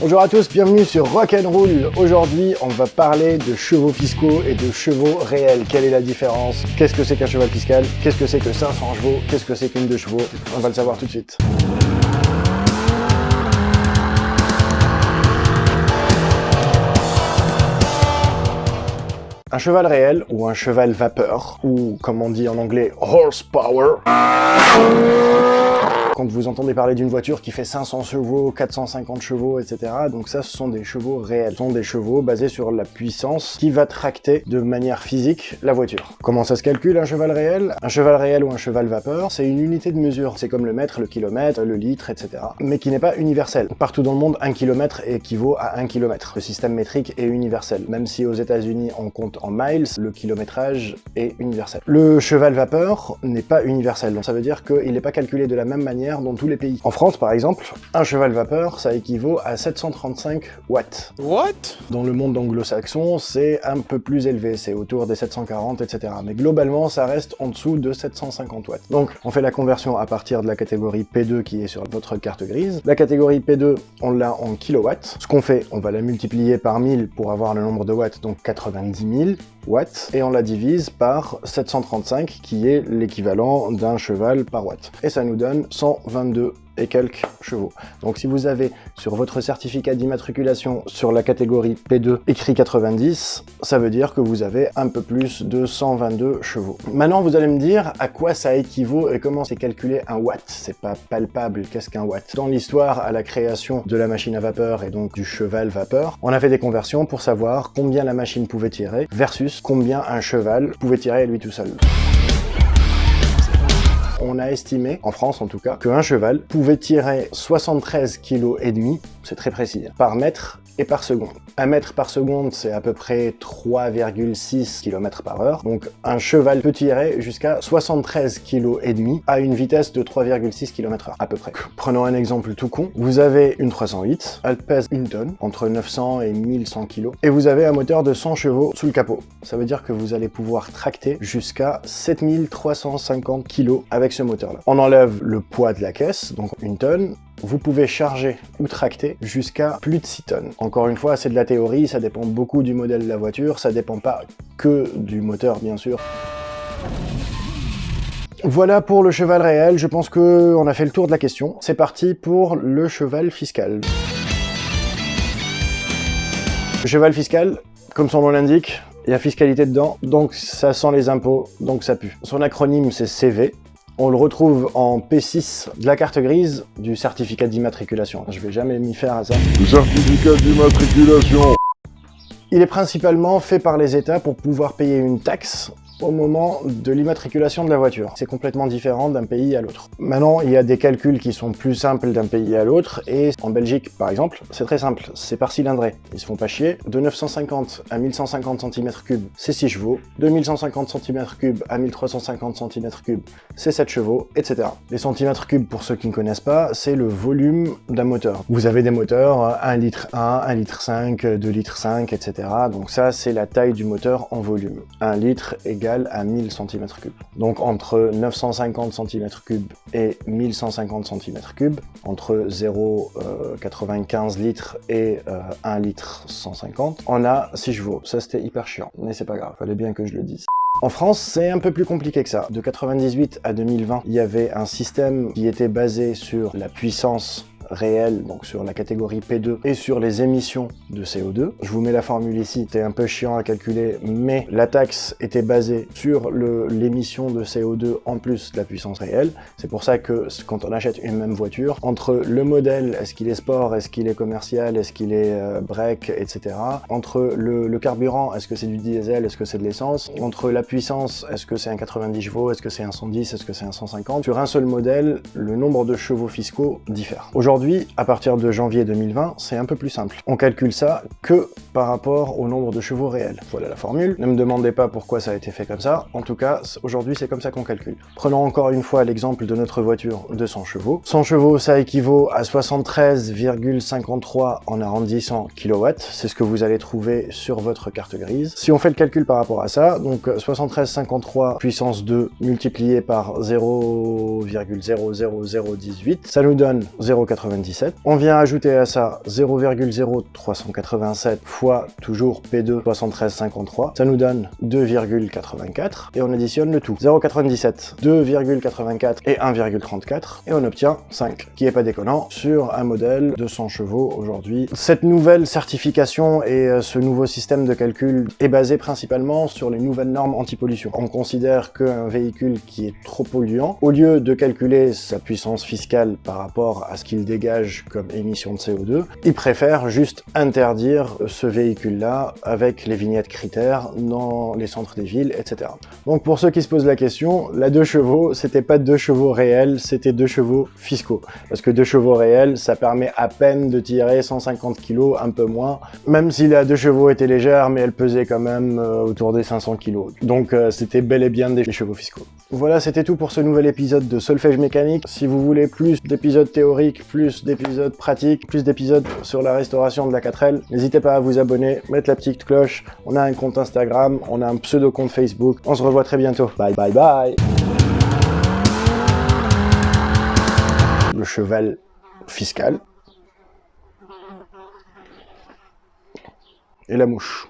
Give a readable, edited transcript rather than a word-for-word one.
Bonjour à tous, bienvenue sur Rock'n'Roll. Aujourd'hui, on va parler de chevaux fiscaux et de chevaux réels. Quelle est la différence? Qu'est-ce que c'est qu'un cheval fiscal? Qu'est-ce que c'est que 500 chevaux? Qu'est-ce que c'est qu'une 2 chevaux? On va le savoir tout de suite. Un cheval réel ou un cheval vapeur, ou comme on dit en anglais, horsepower. Quand vous entendez parler d'une voiture qui fait 500 chevaux, 450 chevaux, etc. Donc ça, ce sont des chevaux réels. Ce sont des chevaux basés sur la puissance qui va tracter de manière physique la voiture. Comment ça se calcule un cheval réel? Un cheval réel ou un cheval vapeur, c'est une unité de mesure. C'est comme le mètre, le kilomètre, le litre, etc. Mais qui n'est pas universel. Partout dans le monde, 1 kilomètre équivaut à 1 kilomètre. Le système métrique est universel. Même si aux États-Unis on compte en miles, le kilométrage est universel. Le cheval vapeur n'est pas universel. Donc ça veut dire qu'il n'est pas calculé de la même manière dans tous les pays. En France, par exemple, un cheval vapeur, ça équivaut à 735 watts. What? Dans le monde anglo-saxon, c'est un peu plus élevé, c'est autour des 740, etc. Mais globalement, ça reste en dessous de 750 watts. Donc, on fait la conversion à partir de la catégorie P2 qui est sur votre carte grise. La catégorie P2, on l'a en kilowatts. Ce qu'on fait, on va la multiplier par 1000 pour avoir le nombre de watts, donc 90 000 watts, et on la divise par 735, qui est l'équivalent d'un cheval par watt. Et ça nous donne 122 et quelques chevaux. Donc si vous avez sur votre certificat d'immatriculation sur la catégorie P2 écrit 90, ça veut dire que vous avez un peu plus de 122 chevaux. Maintenant vous allez me dire à quoi ça équivaut et comment c'est calculé un watt. C'est pas palpable, qu'est-ce qu'un watt? Dans l'histoire à la création de la machine à vapeur et donc du cheval vapeur, on a fait des conversions pour savoir combien la machine pouvait tirer versus combien un cheval pouvait tirer à lui tout seul. On a estimé, en France en tout cas, qu'un cheval pouvait tirer 73,5 kg, c'est très précis, par mètre et par seconde. 1 mètre par seconde, c'est à peu près 3,6 km par heure. Donc un cheval peut tirer jusqu'à 73,5 kg à une vitesse de 3,6 km/h à peu près. Prenons un exemple tout con. Vous avez une 308, elle pèse 1 tonne, entre 900 et 1100 kg, et vous avez un moteur de 100 chevaux sous le capot. Ça veut dire que vous allez pouvoir tracter jusqu'à 7350 kg avec ce moteur-là. On enlève le poids de la caisse, donc 1 tonne, vous pouvez charger ou tracter jusqu'à plus de 6 tonnes. Encore une fois, c'est de la théorie, ça dépend beaucoup du modèle de la voiture, ça dépend pas que du moteur, bien sûr. Voilà pour le cheval réel, je pense qu'on a fait le tour de la question. C'est parti pour le cheval fiscal. Le cheval fiscal, comme son nom l'indique, il y a fiscalité dedans, donc ça sent les impôts, donc ça pue. Son acronyme c'est CV. On le retrouve en P6 de la carte grise du certificat d'immatriculation. Je vais jamais m'y faire à ça. Le certificat d'immatriculation. Il est principalement fait par les États pour pouvoir payer une taxe au moment de l'immatriculation de la voiture. C'est complètement différent d'un pays à l'autre. Maintenant, il y a des calculs qui sont plus simples d'un pays à l'autre, et en Belgique, par exemple, c'est très simple, c'est par cylindrée. Ils se font pas chier. De 950 à 1150 cm3, c'est 6 chevaux. De 1150 cm3 à 1350 cm3, c'est 7 chevaux, etc. Les centimètres cubes, pour ceux qui ne connaissent pas, c'est le volume d'un moteur. Vous avez des moteurs 1 litre 1, 1 litre 5, 2 litres 5, etc. Donc ça, c'est la taille du moteur en volume. 1 litre égale à 1000 cm3. Donc entre 950 cm3 et 1150 cm3, entre 0,95 litres et 1 litre 150, on a 6 chevaux. Ça c'était hyper chiant, mais c'est pas grave, fallait bien que je le dise. En France, c'est un peu plus compliqué que ça. De 98 à 2020, il y avait un système qui était basé sur la puissance réel, donc sur la catégorie P2 et sur les émissions de CO2. Je vous mets la formule ici, c'est un peu chiant à calculer, mais la taxe était basée sur l'émission de CO2 en plus de la puissance réelle. C'est pour ça que quand on achète une même voiture, entre le modèle, est-ce qu'il est sport, est-ce qu'il est commercial, est-ce qu'il est break, etc. Entre le carburant, est-ce que c'est du diesel, est-ce que c'est de l'essence, entre la puissance, est-ce que c'est un 90 chevaux, est-ce que c'est un 110, est-ce que c'est un 150, sur un seul modèle, le nombre de chevaux fiscaux diffère. Aujourd'hui, à partir de janvier 2020, c'est un peu plus simple. On calcule ça que par rapport au nombre de chevaux réels. Voilà la formule. Ne me demandez pas pourquoi ça a été fait comme ça. En tout cas, aujourd'hui, c'est comme ça qu'on calcule. Prenons encore une fois l'exemple de notre voiture de 100 chevaux. 100 chevaux, ça équivaut à 73,53 en arrondissant kilowatts. C'est ce que vous allez trouver sur votre carte grise. Si on fait le calcul par rapport à ça, donc 73,53 puissance 2 multiplié par 0,00018, ça nous donne 0,90 0,97. On vient ajouter à ça 0,0387 fois toujours P2 73,53. Ça nous donne 2,84 et on additionne le tout. 0,97, 2,84 et 1,34 et on obtient 5, qui est pas déconnant sur un modèle de 100 chevaux aujourd'hui. Cette nouvelle certification et ce nouveau système de calcul est basé principalement sur les nouvelles normes anti-pollution. On considère qu'un véhicule qui est trop polluant, au lieu de calculer sa puissance fiscale par rapport à ce qu'il dégage comme émission de CO2, il préfère juste interdire ce véhicule-là avec les vignettes critères dans les centres des villes, etc. Donc pour ceux qui se posent la question, la 2 chevaux, c'était pas 2 chevaux réels, c'était 2 chevaux fiscaux. Parce que 2 chevaux réels, ça permet à peine de tirer 150 kg, un peu moins, même si la 2 chevaux était légère, mais elle pesait quand même autour des 500 kg. Donc c'était bel et bien des chevaux fiscaux. Voilà, c'était tout pour ce nouvel épisode de Solfège Mécanique. Si vous voulez plus d'épisodes théoriques, plus d'épisodes pratiques, plus d'épisodes sur la restauration de la 4L, n'hésitez pas à vous abonner, mettre la petite cloche. On a un compte Instagram, on a un pseudo-compte Facebook. On se revoit très bientôt. Bye bye bye. Le cheval fiscal. Et la mouche.